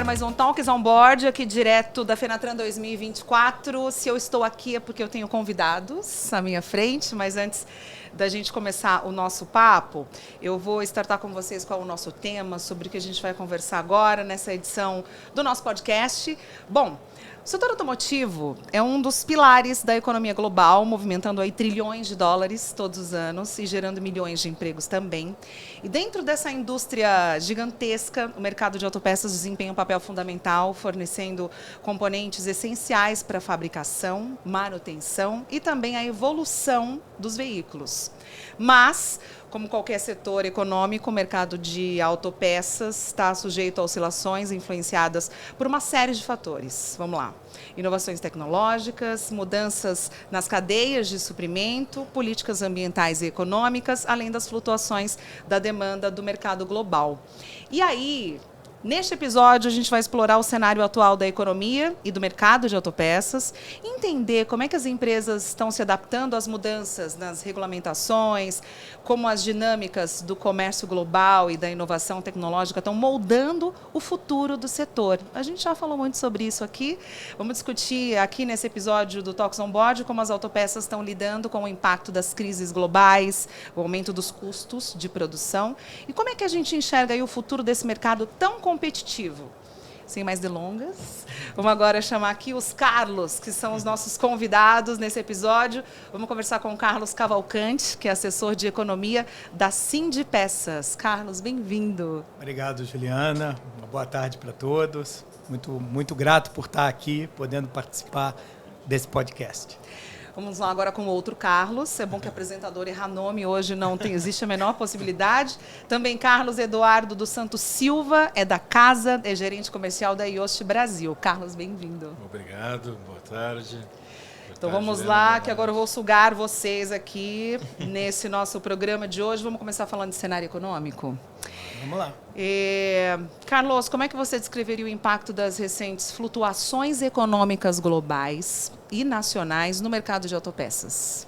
ar mais um Talks on Board, aqui direto da Fenatran 2024. Se eu estou aqui é porque eu tenho convidados à minha frente, mas antes da gente começar o nosso papo, eu vou startar com vocês qual é o nosso tema, sobre o que a gente vai conversar agora nessa edição do nosso podcast. Bom, o setor automotivo é um dos pilares da economia global, movimentando aí trilhões de dólares todos os anos e gerando milhões de empregos também. E dentro dessa indústria gigantesca, o mercado de autopeças desempenha um papel fundamental, fornecendo componentes essenciais para a fabricação, manutenção e também a evolução dos veículos. Mas, como qualquer setor econômico, o mercado de autopeças está sujeito a oscilações influenciadas por uma série de fatores. Vamos lá. Inovações tecnológicas, mudanças nas cadeias de suprimento, políticas ambientais e econômicas, além das flutuações da demanda do mercado global. E aí, neste episódio, a gente vai explorar o cenário atual da economia e do mercado de autopeças, entender como é que as empresas estão se adaptando às mudanças nas regulamentações, como as dinâmicas do comércio global e da inovação tecnológica estão moldando o futuro do setor. A gente já falou muito sobre isso aqui. Vamos discutir aqui nesse episódio do Talks on Board como as autopeças estão lidando com o impacto das crises globais, o aumento dos custos de produção e como é que a gente enxerga aí o futuro desse mercado tão competitivo. Sem mais delongas, vamos agora chamar aqui os Carlos, que são os nossos convidados nesse episódio. Vamos conversar com o Carlos Cavalcante, que é assessor de economia da Sindipeças. Carlos, bem-vindo. Obrigado, Juliana. Uma boa tarde para todos. Muito grato por estar aqui, podendo participar desse podcast. Vamos lá agora com o outro Carlos. É bom que apresentador errar nome hoje não existe a menor possibilidade. Também Carlos Eduardo dos Santos Silva, é da casa, é gerente comercial da Yost Brasil. Carlos, bem-vindo. Obrigado, boa tarde. Então vamos lá, que agora eu vou sugar vocês aqui nesse nosso programa de hoje. Vamos começar falando de cenário econômico? Vamos lá. Carlos, como é que você descreveria o impacto das recentes flutuações econômicas globais e nacionais no mercado de autopeças?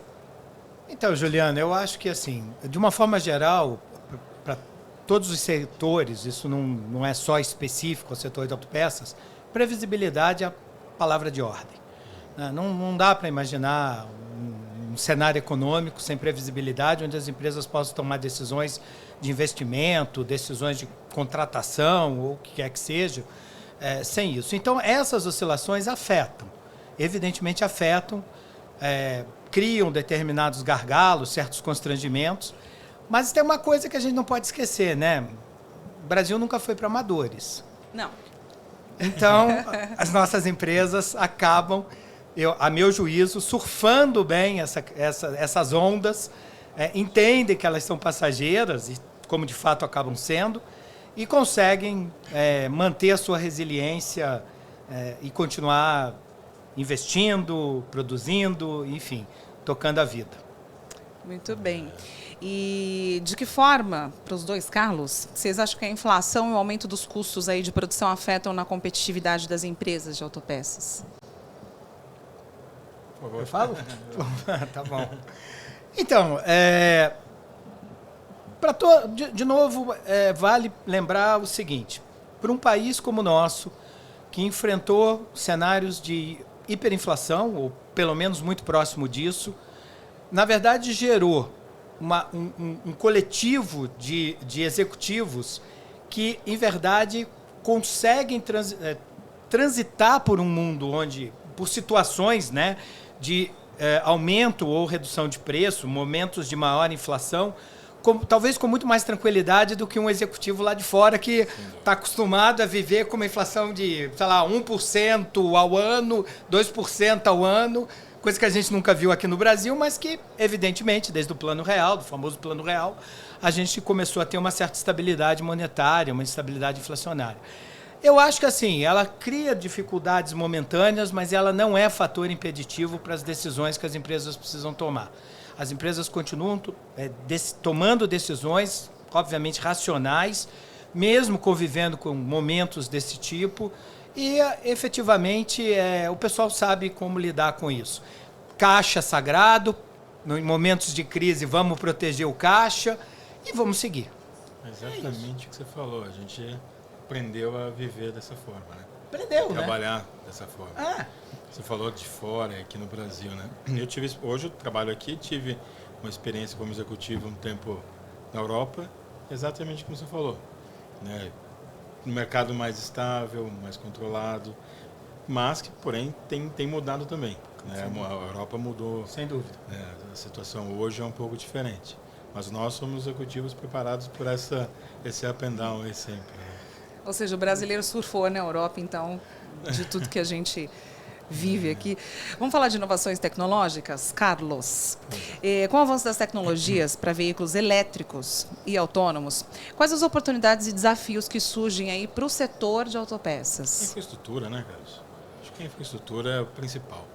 Então, Juliana, eu acho que, assim, de uma forma geral, para todos os setores, isso não é só específico ao setor de autopeças, previsibilidade é a palavra de ordem. Não dá para imaginar um cenário econômico sem previsibilidade, onde as empresas possam tomar decisões de investimento, decisões de contratação, ou o que quer que seja, sem isso. Então, essas oscilações evidentemente afetam, criam determinados gargalos, certos constrangimentos, mas tem uma coisa que a gente não pode esquecer, né? O Brasil nunca foi para amadores. Não. Então, as nossas empresas acabam, a meu juízo, surfando bem essas ondas, entendem que elas são passageiras, e como de fato acabam sendo, e conseguem manter a sua resiliência e continuar investindo, produzindo, enfim, tocando a vida. Muito bem. E de que forma, para os dois, Carlos, vocês acham que a inflação e o aumento dos custos aí de produção afetam na competitividade das empresas de autopeças? Por favor. Eu falo? Tá bom. Então, de novo, vale lembrar o seguinte: para um país como o nosso, que enfrentou cenários de hiperinflação, ou pelo menos muito próximo disso, na verdade gerou um coletivo de executivos que, em verdade, conseguem transitar por um mundo onde, por situações, né, de aumento ou redução de preço, momentos de maior inflação, talvez com muito mais tranquilidade do que um executivo lá de fora que está acostumado a viver com uma inflação de, sei lá, 1% ao ano, 2% ao ano, coisa que a gente nunca viu aqui no Brasil, mas que, evidentemente, desde o Plano Real, do famoso Plano Real, a gente começou a ter uma certa estabilidade monetária, uma estabilidade inflacionária. Eu acho que, assim, ela cria dificuldades momentâneas, mas ela não é fator impeditivo para as decisões que as empresas precisam tomar. As empresas continuam tomando decisões, obviamente, racionais, mesmo convivendo com momentos desse tipo, e, efetivamente, o pessoal sabe como lidar com isso. Caixa sagrado, em momentos de crise, vamos proteger o caixa e vamos seguir. Exatamente o que você falou. A gente aprendeu a viver dessa forma, né? Aprendeu, né? Trabalhar dessa forma. Ah, Você falou de fora, aqui no Brasil, né? Hoje eu trabalho aqui, tive uma experiência como executivo um tempo na Europa, exatamente como você falou, né? Um mercado mais estável, mais controlado, mas que, porém, tem mudado também, né? A Europa mudou, sem dúvida. né? A situação hoje é um pouco diferente, mas nós somos executivos preparados por esse up and down aí sempre, né? Ou seja, o brasileiro surfou na Europa, então, de tudo que a gente vive aqui. Vamos falar de inovações tecnológicas, Carlos? Com o avanço das tecnologias para veículos elétricos e autônomos, quais as oportunidades e desafios que surgem aí para o setor de autopeças? Infraestrutura, né, Carlos? Acho que a infraestrutura é o principal.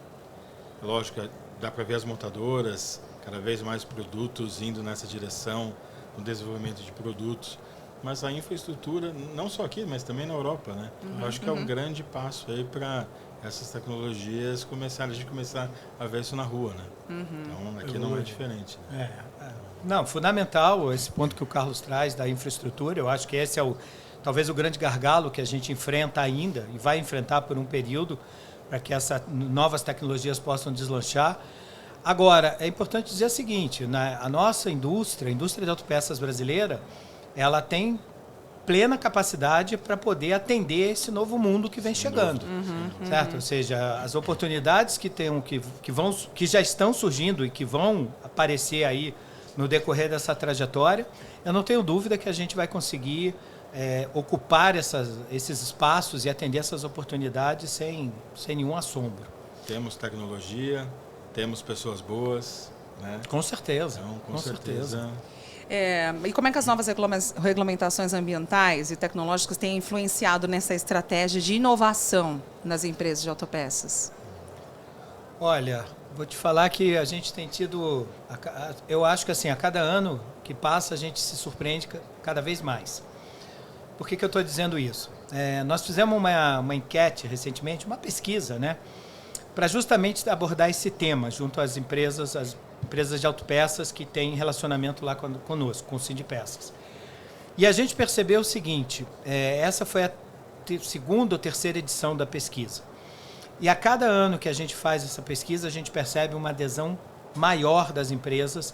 Lógico, dá para ver as montadoras, cada vez mais produtos indo nessa direção, no desenvolvimento de produtos, mas a infraestrutura, não só aqui, mas também na Europa, né? Eu acho que é um grande passo aí para essas tecnologias a gente começar a ver isso na rua, né? Então, aqui não é diferente, né? Não, fundamental esse ponto que o Carlos traz da infraestrutura. Eu acho que esse é talvez o grande gargalo que a gente enfrenta ainda e vai enfrentar por um período para que essas novas tecnologias possam deslanchar. Agora, é importante dizer o seguinte, né? A nossa indústria, a indústria de autopeças brasileira, ela tem plena capacidade para poder atender esse novo mundo que vem chegando, certo? Ou seja, as oportunidades que já estão surgindo e que vão aparecer aí no decorrer dessa trajetória, eu não tenho dúvida que a gente vai conseguir ocupar esses espaços e atender essas oportunidades sem nenhum assombro. Temos tecnologia, temos pessoas boas, né? Com certeza. Então, com certeza. E como é que as novas regulamentações ambientais e tecnológicas têm influenciado nessa estratégia de inovação nas empresas de autopeças? Olha, vou te falar que a gente tem tido... Eu acho que assim, a cada ano que passa, a gente se surpreende cada vez mais. Por que eu estou dizendo isso? Nós fizemos uma enquete recentemente, uma pesquisa, né? Para justamente abordar esse tema junto às empresas de autopeças que têm relacionamento lá conosco, com o Sindipeças. E a gente percebeu o seguinte, essa foi a segunda ou terceira edição da pesquisa. E a cada ano que a gente faz essa pesquisa, a gente percebe uma adesão maior das empresas,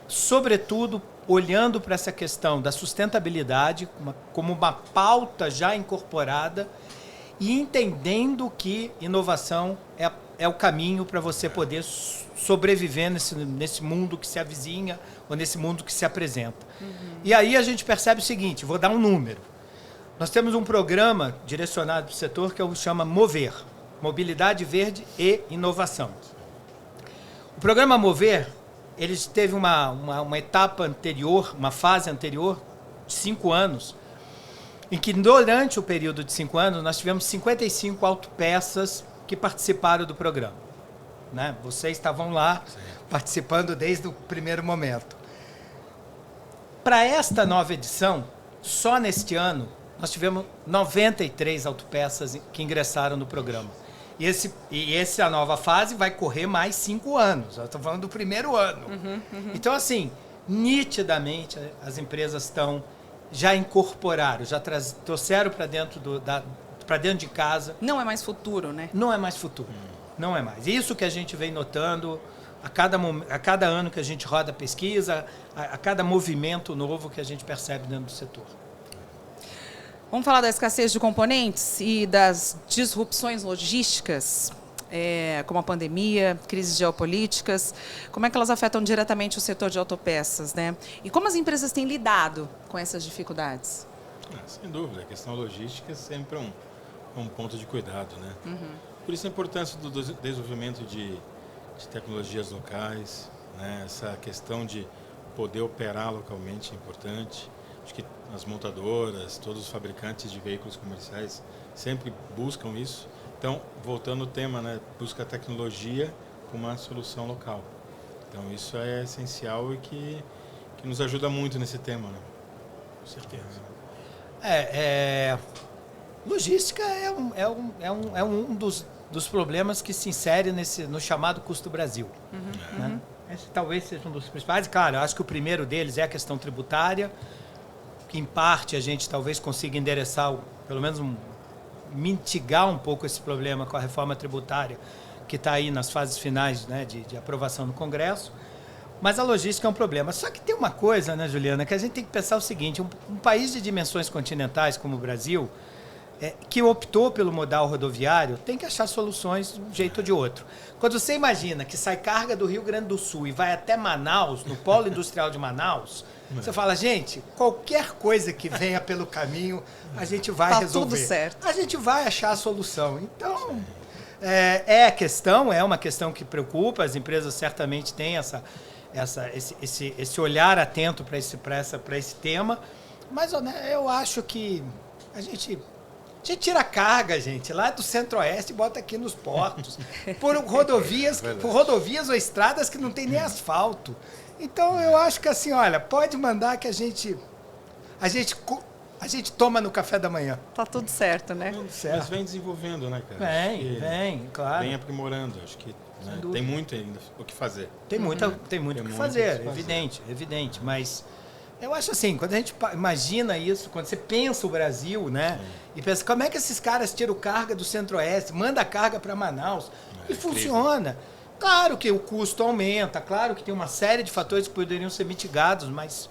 sobretudo olhando para essa questão da sustentabilidade como uma pauta já incorporada e entendendo que inovação é o caminho para você poder sobreviver nesse mundo que se avizinha ou nesse mundo que se apresenta. E aí a gente percebe o seguinte, vou dar um número. Nós temos um programa direcionado para o setor que chama Mover, Mobilidade Verde e Inovação. O programa Mover, ele teve uma etapa anterior, uma fase anterior, de 5 anos, em que durante o período de 5 anos nós tivemos 55 autopeças que participaram do programa, né? Vocês estavam lá participando desde o primeiro momento. Para esta nova edição, só neste ano, nós tivemos 93 autopeças que ingressaram no programa. E essa nova fase vai correr mais 5 anos. Eu estou falando do primeiro ano. Então, assim, nitidamente as empresas já incorporaram, já trouxeram para dentro de casa. Não é mais futuro, né? Não é mais futuro. Não é mais. Isso que a gente vem notando a cada ano que a gente roda a pesquisa, a cada movimento novo que a gente percebe dentro do setor. Vamos falar da escassez de componentes e das disrupções logísticas, como a pandemia, crises geopolíticas. Como é que elas afetam diretamente o setor de autopeças, né? E como as empresas têm lidado com essas dificuldades? Sem dúvida, a questão logística é sempre um ponto de cuidado, né? Por isso a importância do desenvolvimento de tecnologias locais, né? Essa questão de poder operar localmente é importante. Acho que as montadoras, todos os fabricantes de veículos comerciais sempre buscam isso. Então, voltando ao tema, né? Busca a tecnologia como uma solução local. Então, isso é essencial e que nos ajuda muito nesse tema, né? Com certeza. Logística é um dos problemas que se insere no chamado custo Brasil. Né? Esse talvez seja um dos principais. Claro, eu acho que o primeiro deles é a questão tributária. que em parte a gente talvez consiga endereçar, pelo menos mitigar um pouco esse problema com a reforma tributária, que está aí nas fases finais, né, de aprovação no Congresso. Mas a logística é um problema. Só que tem uma coisa, né, Juliana, que a gente tem que pensar o seguinte: um país de dimensões continentais como o Brasil, que optou pelo modal rodoviário, tem que achar soluções de um jeito ou de outro. Quando você imagina que sai carga do Rio Grande do Sul e vai até Manaus, no polo industrial de Manaus, você fala, gente, qualquer coisa que venha pelo caminho, a gente vai resolver. Tudo certo. A gente vai achar a solução. Então, é uma questão que preocupa, as empresas certamente têm esse olhar atento para esse tema, mas eu acho que a gente tira a carga, gente, lá do Centro-Oeste e bota aqui nos portos, por rodovias ou estradas que não tem nem asfalto. Então, eu acho que assim, olha, pode mandar que a gente toma no café da manhã. Tá tudo certo, né? Tudo certo. Mas vem desenvolvendo, né, cara? Vem, claro. Vem aprimorando, acho que tem muito ainda o que fazer. Tem muito o que fazer, evidente. Mas eu acho assim, quando a gente imagina isso, quando você pensa o Brasil, né? E pensa, como é que esses caras tiram carga do Centro-Oeste, manda a carga para Manaus e funciona. Claro que o custo aumenta, claro que tem uma série de fatores que poderiam ser mitigados, mas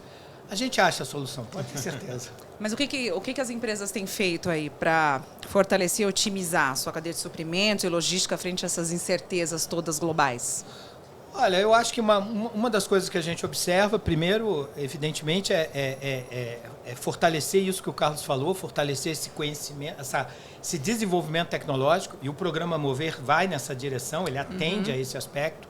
a gente acha a solução, pode ter certeza. Mas o que as empresas têm feito aí para fortalecer e otimizar a sua cadeia de suprimentos e logística frente a essas incertezas todas globais? Olha, eu acho que uma das coisas que a gente observa, primeiro, evidentemente, é fortalecer isso que o Carlos falou, fortalecer esse conhecimento, esse desenvolvimento tecnológico, e o programa Mover vai nessa direção, ele atende a esse aspecto.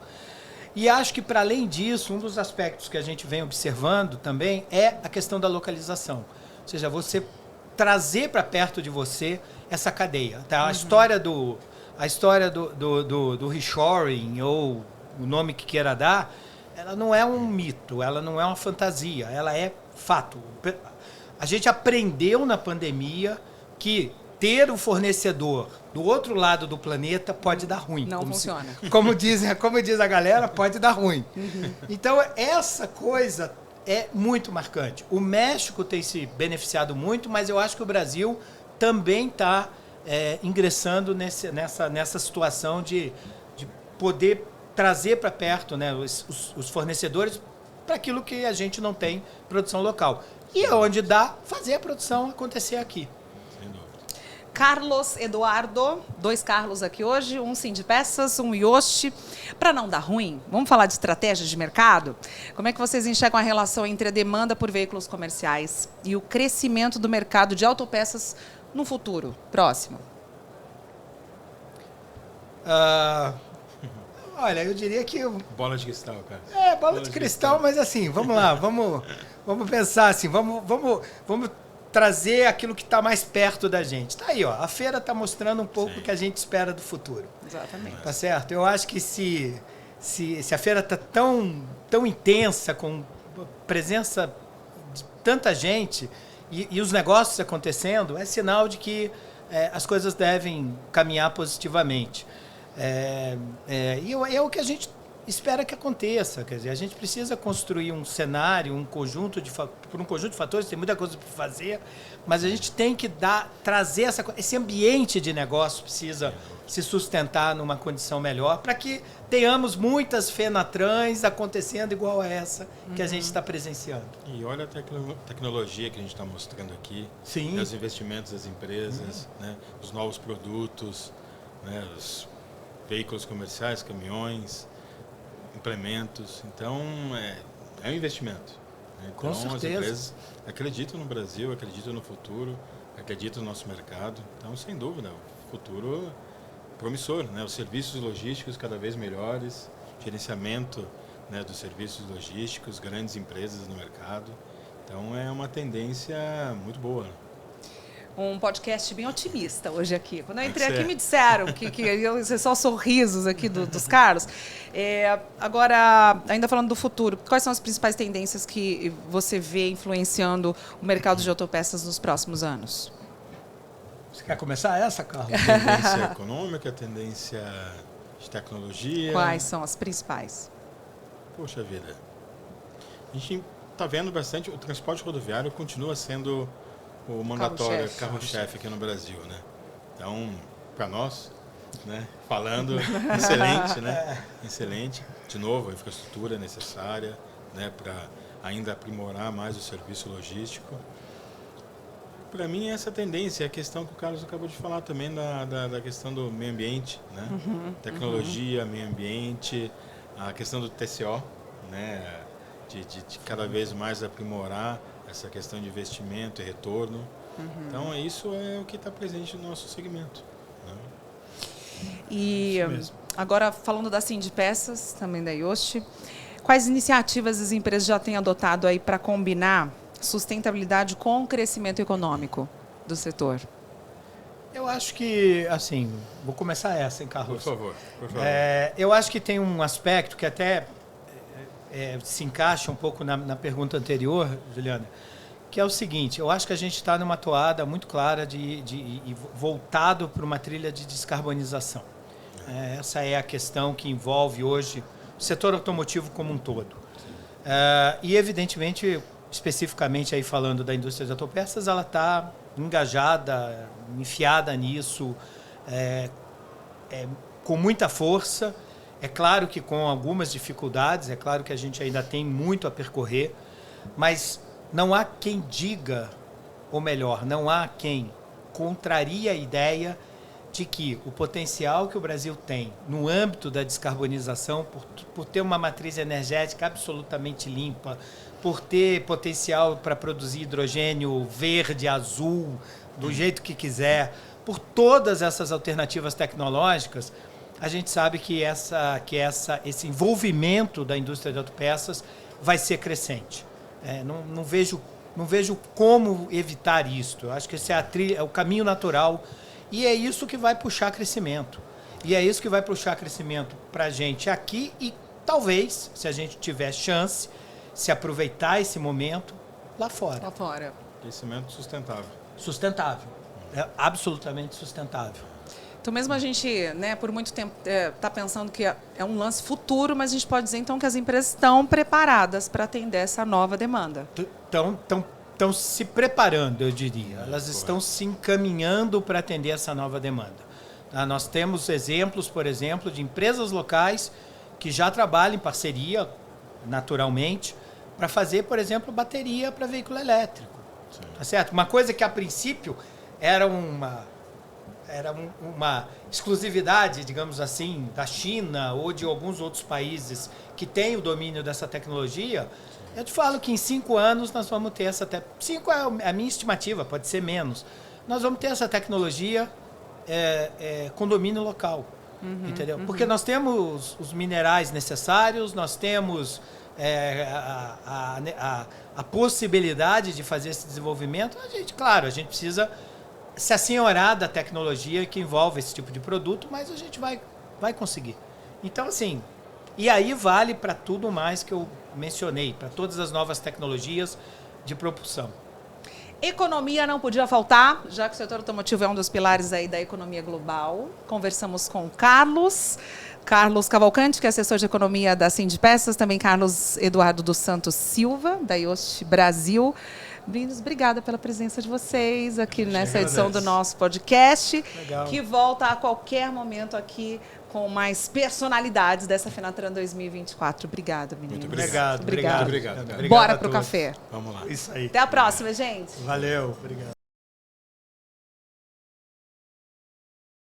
E acho que, para além disso, um dos aspectos que a gente vem observando também é a questão da localização. Ou seja, você trazer para perto de você essa cadeia. Tá? A história do reshoring, ou o nome que queira dar, ela não é um mito, ela não é uma fantasia, ela é fato. A gente aprendeu na pandemia que ter um fornecedor do outro lado do planeta pode dar ruim. Não funciona. Como diz a galera, pode dar ruim. Então, essa coisa é muito marcante. O México tem se beneficiado muito, mas eu acho que o Brasil também está ingressando nessa situação de poder trazer para perto, né, os fornecedores para aquilo que a gente não tem produção local. E onde dá, fazer a produção acontecer aqui. Carlos Eduardo, 2 Carlos aqui hoje, um Sim de Peças, um Yoshi. Para não dar ruim, vamos falar de estratégia de mercado? Como é que vocês enxergam a relação entre a demanda por veículos comerciais e o crescimento do mercado de autopeças no futuro próximo? Olha, eu diria que... Bola de cristal, cara. Bola de cristal, mas assim, vamos lá, vamos pensar assim, vamos trazer aquilo que está mais perto da gente. Tá aí, ó, a feira está mostrando um pouco o que a gente espera do futuro. Exatamente. Tá certo? Eu acho que se a feira está tão intensa, com presença de tanta gente e os negócios acontecendo, é sinal de que as coisas devem caminhar positivamente. E é o que a gente espera que aconteça. Quer dizer, a gente precisa construir um cenário, por um conjunto de fatores, tem muita coisa para fazer, mas a gente tem que trazer esse ambiente de negócio, precisa se sustentar numa condição melhor, para que tenhamos muitas Fenatrans acontecendo igual a essa que a gente está presenciando. E olha a tecnologia que a gente está mostrando aqui, Sim. Os investimentos das empresas, né, os novos produtos, né, os veículos comerciais, caminhões, implementos. Então, é um investimento. Né? Então, com certeza. As empresas acreditam no Brasil, acreditam no futuro, acreditam no nosso mercado. Então, sem dúvida, o futuro promissor. Né? Os serviços logísticos cada vez melhores, gerenciamento, né, dos serviços logísticos, grandes empresas no mercado. Então, é uma tendência muito boa. Um podcast bem otimista hoje aqui. Quando eu entrei aqui, me disseram que iam ser só sorrisos aqui dos Carlos. Agora, ainda falando do futuro, quais são as principais tendências que você vê influenciando o mercado de autopeças nos próximos anos? Você quer começar essa, Carlos? Tendência econômica, tendência de tecnologia. Quais são as principais? Poxa vida. A gente está vendo bastante, o transporte rodoviário continua sendo o mandatório, carro-chefe aqui no Brasil, né? Então, para nós, né, falando, excelente, né? Excelente. De novo, a infraestrutura necessária, né, para ainda aprimorar mais o serviço logístico. Para mim, essa tendência é a questão que o Carlos acabou de falar também da questão do meio ambiente, né? Tecnologia, meio ambiente, a questão do TCO, né? De cada vez mais aprimorar essa questão de investimento e retorno. Então, isso é o que está presente no nosso segmento, né? E agora, falando da Sindipeças, também da Yost, quais iniciativas as empresas já têm adotado aí para combinar sustentabilidade com o crescimento econômico do setor? Eu acho que, assim, vou começar essa, hein, Carlos? Por favor. Eu acho que tem um aspecto que até se encaixa um pouco na pergunta anterior, Juliana, que é o seguinte: eu acho que a gente está numa toada muito clara de voltado para uma trilha de descarbonização. Essa é a questão que envolve hoje o setor automotivo como um todo. E, evidentemente, especificamente aí falando da indústria de autopeças, ela está engajada, enfiada nisso, com muita força. É claro que com algumas dificuldades, é claro que a gente ainda tem muito a percorrer, mas não há quem diga, ou melhor, não há quem contraria a ideia de que o potencial que o Brasil tem no âmbito da descarbonização, por ter uma matriz energética absolutamente limpa, por ter potencial para produzir hidrogênio verde, azul, do jeito que quiser, por todas essas alternativas tecnológicas, a gente sabe que esse envolvimento da indústria de autopeças vai ser crescente. Não vejo como evitar isso. Eu acho que esse é o caminho natural e é isso que vai puxar crescimento. E é isso que vai puxar crescimento para a gente aqui e talvez, se a gente tiver chance, se aproveitar esse momento lá fora. Lá fora. Crescimento sustentável. Sustentável. Absolutamente sustentável. Então, mesmo a gente, né, por muito tempo, está pensando que é um lance futuro, mas a gente pode dizer, então, que as empresas estão preparadas para atender essa nova demanda. Estão se preparando, eu diria. Elas estão se encaminhando para atender essa nova demanda. Nós temos exemplos, por exemplo, de empresas locais que já trabalham em parceria, naturalmente, para fazer, por exemplo, bateria para veículo elétrico. Tá certo? Uma coisa que, a princípio, era uma exclusividade, digamos assim, da China ou de alguns outros países que têm o domínio dessa tecnologia. Eu te falo que em 5 anos nós vamos ter essa... 5 é a minha estimativa, pode ser menos. Nós vamos ter essa tecnologia com domínio local, entendeu? Porque nós temos os minerais necessários, nós temos a possibilidade de fazer esse desenvolvimento. A gente precisa se assenhorar da tecnologia que envolve esse tipo de produto, mas a gente vai conseguir. Então, assim, e aí vale para tudo mais que eu mencionei, para todas as novas tecnologias de propulsão. Economia não podia faltar, já que o setor automotivo é um dos pilares aí da economia global. Conversamos com o Carlos Cavalcante, que é assessor de economia da Sindipeças, também Carlos Eduardo dos Santos Silva, da Yost Brasil. Meninos, obrigada pela presença de vocês aqui nessa edição do nosso podcast. Legal. Que volta a qualquer momento aqui com mais personalidades dessa Fenatran 2024. Obrigada, meninos. Muito obrigado. Obrigado. Bora pro café. Vamos lá. Isso aí. Até a próxima, gente. Valeu. Obrigado.